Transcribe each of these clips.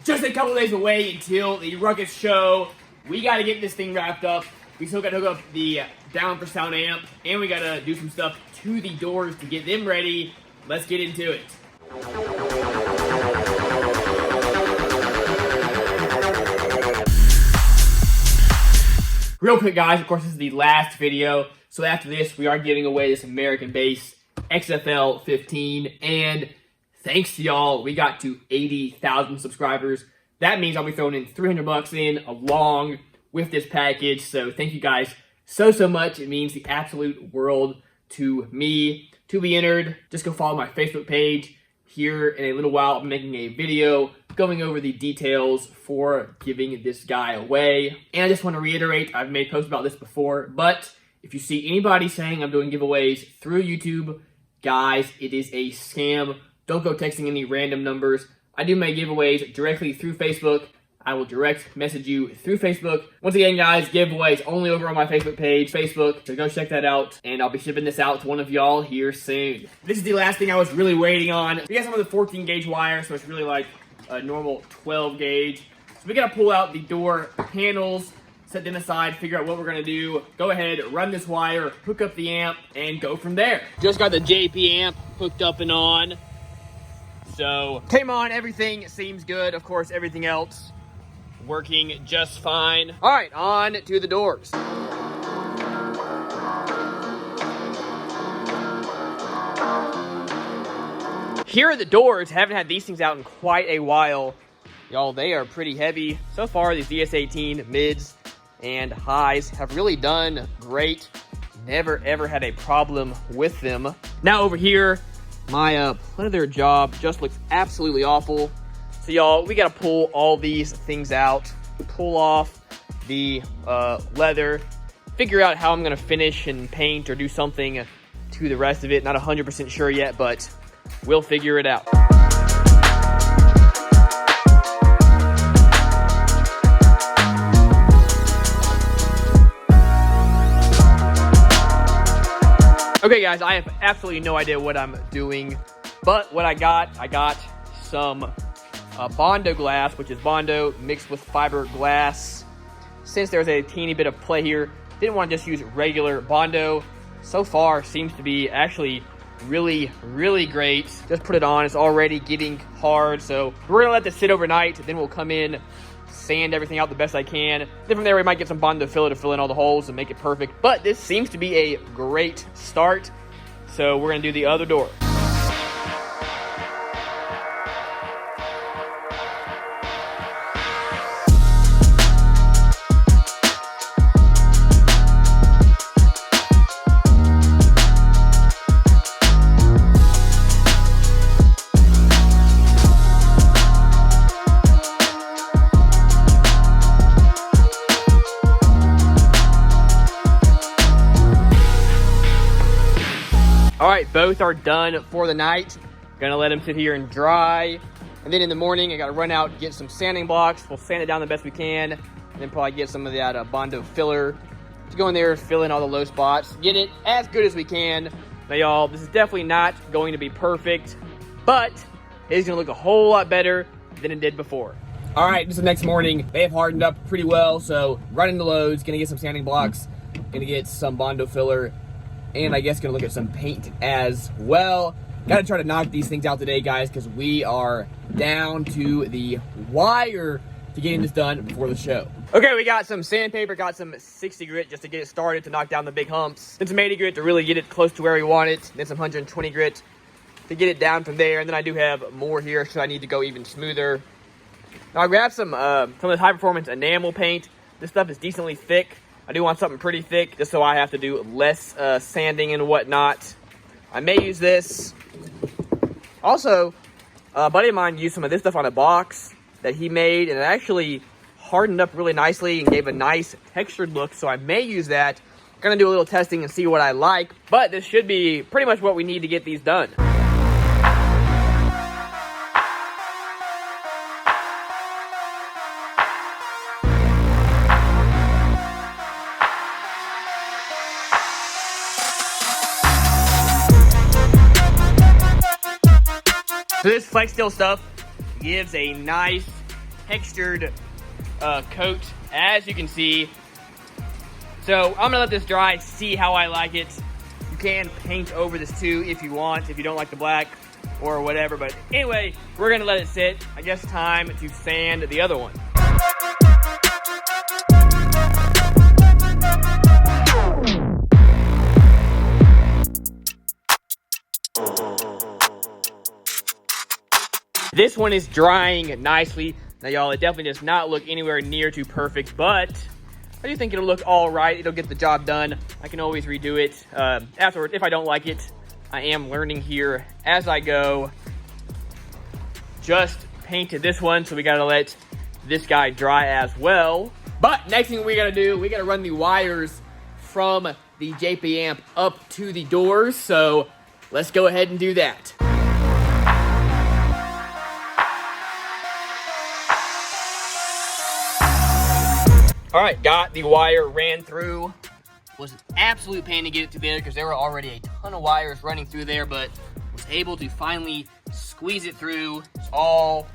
just a couple days away until the Ruckus show. We got to get this thing wrapped up. We still got to hook up the down for sound amp, and we got to do some stuff to the doors to get them ready. Let's get into it. Real quick, guys, of course, this is the last video. So after this, we are giving away this American bass XFL 15. And thanks to y'all, we got to 80,000 subscribers. That means I'll be throwing in $300 in along with this package. So thank you guys so much. It means the absolute world to me. To be entered, just go follow my Facebook page. Here in a little while, I'm making a video going over the details for giving this guy away. And I just want to reiterate, I've made posts about this before, but if you see anybody saying I'm doing giveaways through YouTube, guys, it is a scam. Don't go texting any random numbers. I do my giveaways directly through Facebook. I will direct message you through Facebook. Once again, guys, giveaways only over on my Facebook page, Facebook. So go check that out, and I'll be shipping this out to one of y'all here soon. This is the last thing I was really waiting on. We got some of the 14 gauge wire, so it's really like a normal 12 gauge. So we gotta pull out the door panels, set them aside, figure out what we're gonna do. Go ahead, run this wire, hook up the amp, and go from there. Just got the JP amp hooked up and on. So came on, everything seems good. Of course, everything else working just fine. All right, on to the doors. Here are the doors. Haven't had these things out in quite a while. Y'all, they are pretty heavy. So far, these DS18 mids and highs have really done great. Never, ever had a problem with them. Now over here, my pleather job just looks absolutely awful. So y'all, we gotta pull all these things out, pull off the leather, figure out how I'm gonna finish and paint or do something to the rest of it. Not 100% sure yet, but we'll figure it out. Okay guys, I have absolutely no idea what I'm doing, but what I got some Bondo glass, which is Bondo mixed with fiberglass. Since there's a teeny bit of play here, didn't want to just use regular Bondo. So far, seems to be actually really great. Just put it on, it's already getting hard, so we're gonna let this sit overnight, then we'll come in, sand everything out the best I can. Then from there, we might get some Bondo filler to fill in all the holes and make it perfect. But this seems to be a great start, so we're gonna do the other door. All right, both are done for the night. Gonna let them sit here and dry. And then in the morning, I gotta run out and get some sanding blocks. We'll sand it down the best we can. And then probably get some of that Bondo filler to go in there, fill in all the low spots. Get it as good as we can. Now y'all, this is definitely not going to be perfect, but it is gonna look a whole lot better than it did before. All right, this is the next morning. They have hardened up pretty well, so running the loads, gonna get some sanding blocks, gonna get some Bondo filler, and I guess gonna look at some paint as well. Gotta try to knock these things out today, guys, because we are down to the wire to getting this done before the show. Okay, we got some sandpaper, got some 60 grit just to get it started to knock down the big humps. Then some 80 grit to really get it close to where we want it. Then some 120 grit to get it down from there. And then I do have more here, so I need to go even smoother. Now I grabbed some of this high performance enamel paint. This stuff is decently thick. I do want something pretty thick, just so I have to do less sanding and whatnot. I may use this. Also, a buddy of mine used some of this stuff on a box that he made, and it actually hardened up really nicely and gave a nice textured look, so I may use that. Gonna do a little testing and see what I like, but this should be pretty much what we need to get these done. So this flex steel stuff gives a nice textured coat, as you can see. So I'm gonna let this dry, see how I like it. You can paint over this too if you want, if you don't like the black or whatever. But anyway, we're gonna let it sit. I guess time to sand the other one. This one is drying nicely. Now, y'all, it definitely does not look anywhere near too perfect, but I do think it'll look all right. It'll get the job done. I can always redo it afterwards if I don't like it. I am learning here as I go. Just painted this one, so we gotta let this guy dry as well. But next thing we gotta do, we gotta run the wires from the JP amp up to the doors. So let's go ahead and do that. All right, got the wire ran through. Was an absolute pain to get it together because there were already a ton of wires running through there, but was able to finally squeeze it through. It's all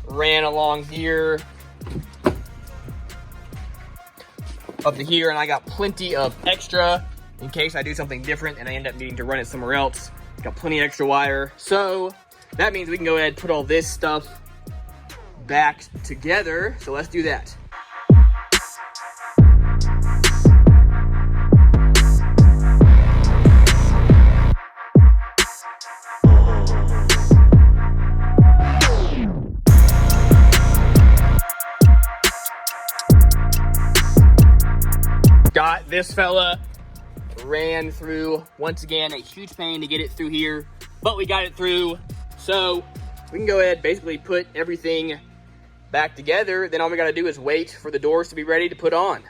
ran along here, up to here, and I got plenty of extra in case I do something different and I end up needing to run it somewhere else. Got plenty of extra wire. So that means we can go ahead and put all this stuff back together. So let's do that. Got this fella ran through. Once again, a huge pain to get it through here, but we got it through. So we can go ahead, basically put everything back together. Then all we gotta do is wait for the doors to be ready to put on.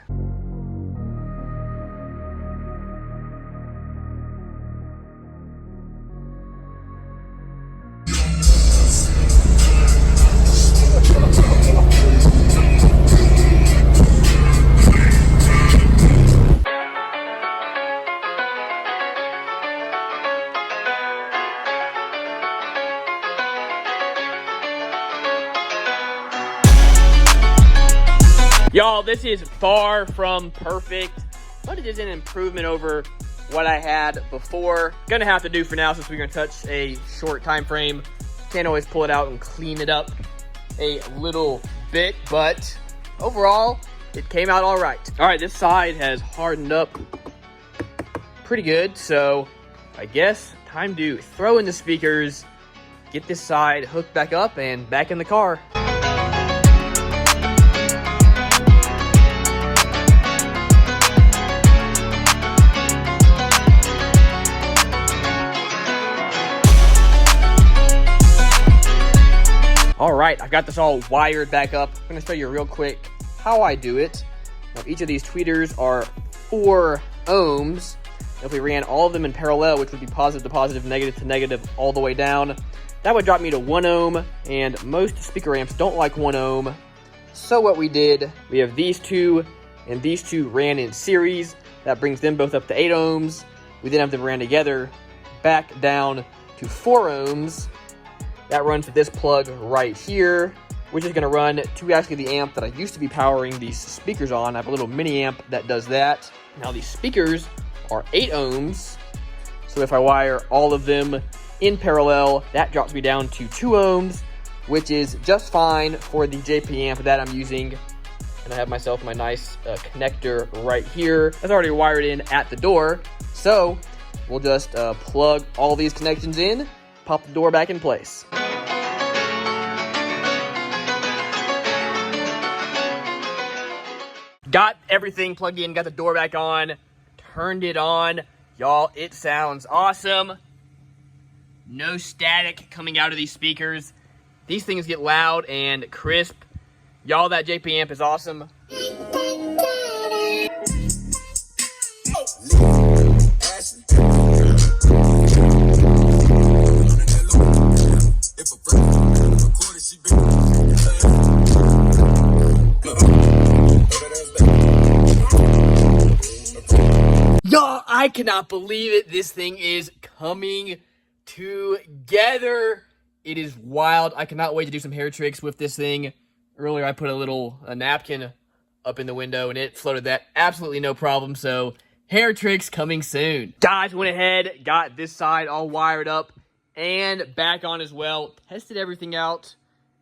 Y'all, this is far from perfect, but it is an improvement over what I had before. Gonna have to do for now since we're gonna touch a short time frame. Can't always pull it out and clean it up a little bit, but overall, it came out all right. All right, this side has hardened up pretty good, so I guess time to throw in the speakers, get this side hooked back up and back in the car. All right, I've got this all wired back up. I'm gonna show you real quick how I do it. Now, each of these tweeters are 4 ohms. If we ran all of them in parallel, which would be positive to positive, negative to negative, all the way down, that would drop me to 1 ohm, and most speaker amps don't like 1 ohm. So what we did, we have these two, and these two ran in series. That brings them both up to 8 ohms. We then have them ran together, back down to 4 ohms. That runs to this plug right here, which is gonna run to actually the amp that I used to be powering these speakers on. I have a little mini amp that does that. Now these speakers are 8 ohms. So if I wire all of them in parallel, that drops me down to 2 ohms, which is just fine for the JP amp that I'm using. And I have myself my nice connector right here. That's already wired in at the door. So we'll just plug all these connections in, pop the door back in place. Got everything plugged in, got the door back on, turned it on. Y'all, it sounds awesome. No static coming out of these speakers. These things get loud and crisp. Y'all, that JP amp is awesome. Y'all, I cannot believe it. This thing is coming together. It is wild. I cannot wait to do some hair tricks with this thing. Earlier I put a napkin up in the window and it floated that absolutely no problem. So hair tricks coming soon. Guys, went ahead, got this side all wired up and back on as well. Tested everything out.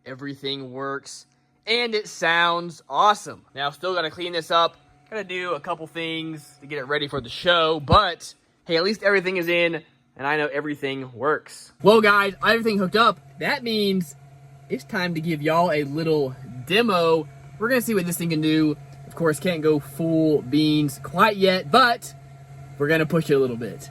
Everything works and it sounds awesome. Now still got to clean this up. Got to do a couple things to get it ready for the show, but hey, at least everything is in and I know everything works. Well guys, everything hooked up. That means it's time to give y'all a little demo. We're gonna see what this thing can do. Of course, can't go full beans quite yet, but we're gonna push it a little bit.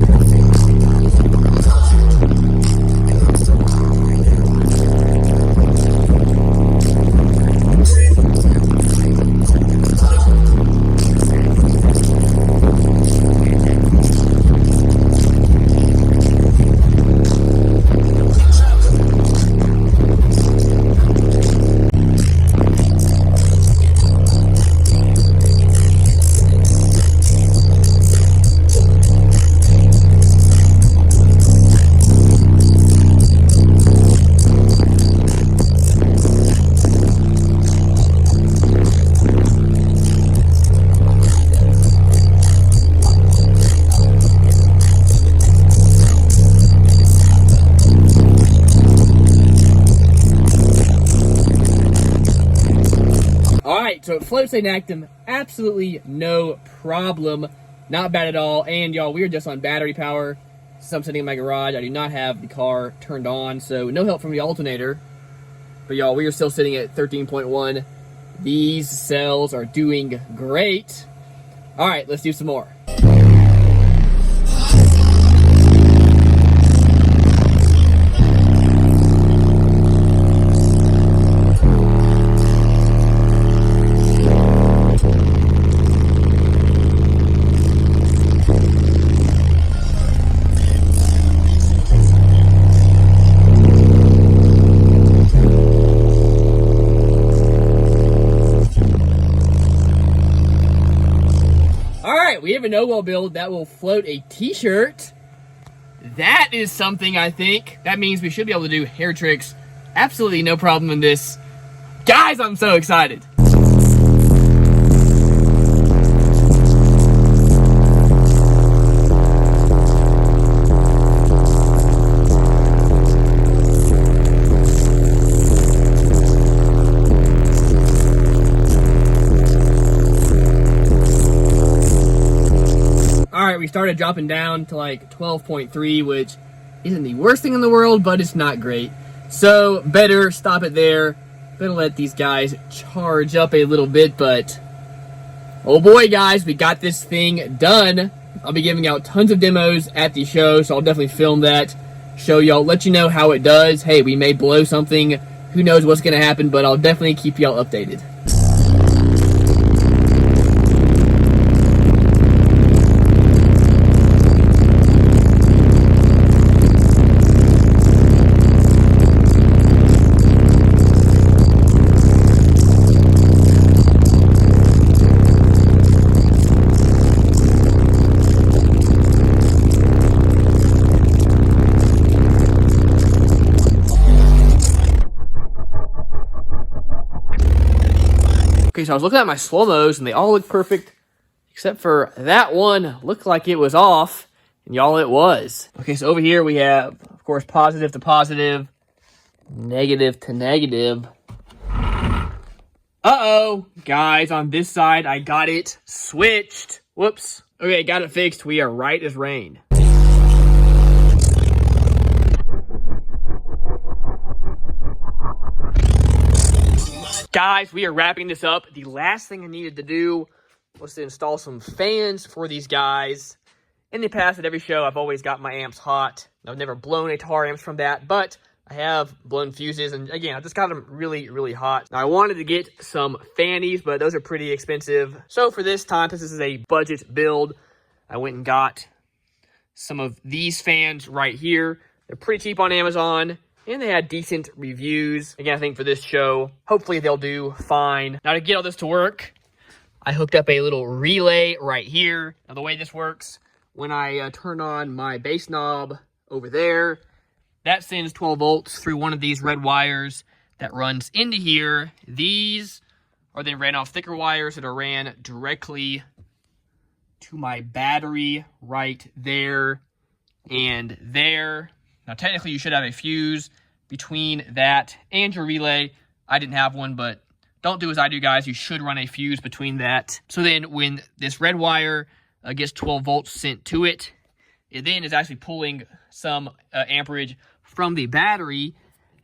Alright, so it floats and actum, absolutely no problem. Not bad at all. And y'all, we are just on battery power. So I'm sitting in my garage. I do not have the car turned on, so no help from the alternator. But y'all, we are still sitting at 13.1. These cells are doing great. Alright, let's do some more. We have a no-wall build that will float a t-shirt. That is something, I think. That means we should be able to do hair tricks. Absolutely no problem in this. Guys, I'm so excited. Alright, we started dropping down to like 12.3, which isn't the worst thing in the world, but it's not great. So, better stop it there. Better let these guys charge up a little bit, but oh boy, guys, we got this thing done. I'll be giving out tons of demos at the show, so I'll definitely film that, show y'all, let you know how it does. Hey, we may blow something. Who knows what's going to happen, but I'll definitely keep y'all updated. Okay, so I was looking at my slow-mos, and they all look perfect, except for that one looked like it was off, and y'all, it was. Okay, so over here we have, of course, positive to positive, negative to negative. Uh-oh, guys, on this side, I got it switched. Whoops. Okay, got it fixed. We are right as rain. Guys, we are wrapping this up. The last thing I needed to do was to install some fans for these guys. In the past, at every show, I've always got my amps hot. I've never blown a tar amps from that, but I have blown fuses, and again, I just got them really, really hot. Now, I wanted to get some fannies, but those are pretty expensive. So for this time, since this is a budget build, I went and got some of these fans right here. They're pretty cheap on Amazon. And they had decent reviews. Again, I think for this show, hopefully they'll do fine. Now to get all this to work, I hooked up a little relay right here. Now the way this works, when I turn on my bass knob over there, that sends 12 volts through one of these red wires that runs into here. These are then ran off thicker wires that are ran directly to my battery right there and there. Now, technically, you should have a fuse between that and your relay. I didn't have one, but don't do as I do, guys. You should run a fuse between that. So then when this red wire gets 12 volts sent to it, it then is actually pulling some amperage from the battery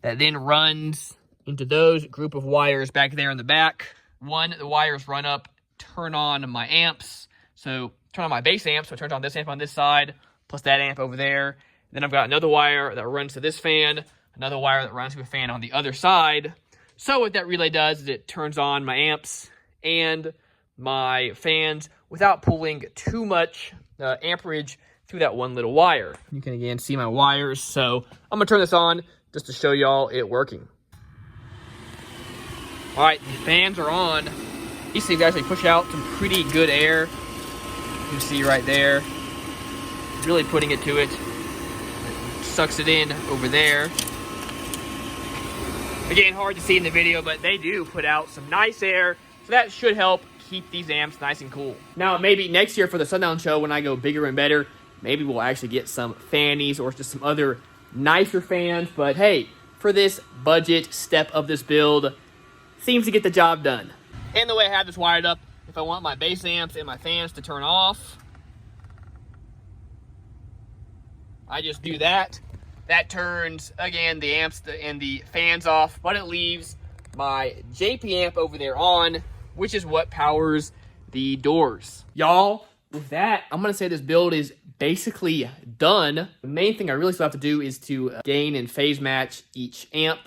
that then runs into those group of wires back there in the back. The wires run up, turn on my amps. So turn on my base amp, so it turns on this amp on this side, plus that amp over there. Then I've got another wire that runs to this fan, another wire that runs to a fan on the other side. So what that relay does is it turns on my amps and my fans without pulling too much amperage through that one little wire. You can again see my wires, so I'm gonna turn this on just to show y'all it working. All right, the fans are on. These things actually push out some pretty good air. You can see right there, really putting it to it. It sucks it in over there. Again, hard to see in the video, but they do put out some nice air, so that should help keep these amps nice and cool. Now, maybe next year for the Sundown Show, when I go bigger and better, maybe we'll actually get some fannies or just some other nicer fans. But hey, for this budget step of this build, seems to get the job done. And the way I have this wired up, if I want my bass amps and my fans to turn off, I just do that. That turns, again, the amps and the fans off, but it leaves my JP amp over there on, which is what powers the doors. Y'all, with that, I'm gonna say this build is basically done. The main thing I really still have to do is to gain and phase match each amp.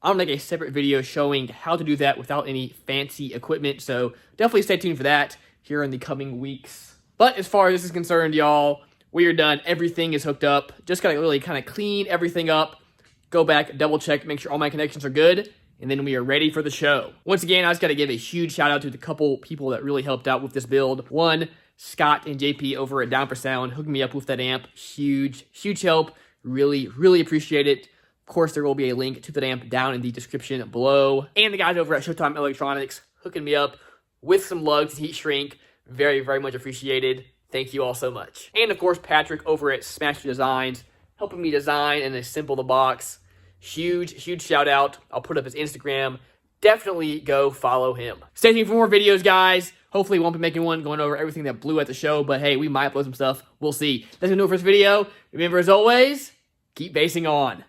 I'm gonna make a separate video showing how to do that without any fancy equipment, so definitely stay tuned for that here in the coming weeks. But as far as this is concerned, y'all, we are done. Everything is hooked up. Just gotta really kind of clean everything up, go back, double check, make sure all my connections are good, and then we are ready for the show. Once again, I just gotta give a huge shout out to the couple people that really helped out with this build. One, Scott and JP over at Down for Sound, hooking me up with that amp. Huge, huge help. Really, really appreciate it. Of course, there will be a link to that amp down in the description below. And the guys over at Showtime Electronics hooking me up with some lugs, heat shrink. Very, very much appreciated. Thank you all so much. And of course, Patrick over at Smash Designs, helping me design and assemble the box. Huge, huge shout out. I'll put up his Instagram. Definitely go follow him. Stay tuned for more videos, guys. Hopefully, we won't be making one going over everything that blew at the show, but hey, we might upload some stuff. We'll see. That's gonna do it for this video. Remember, as always, keep basing on.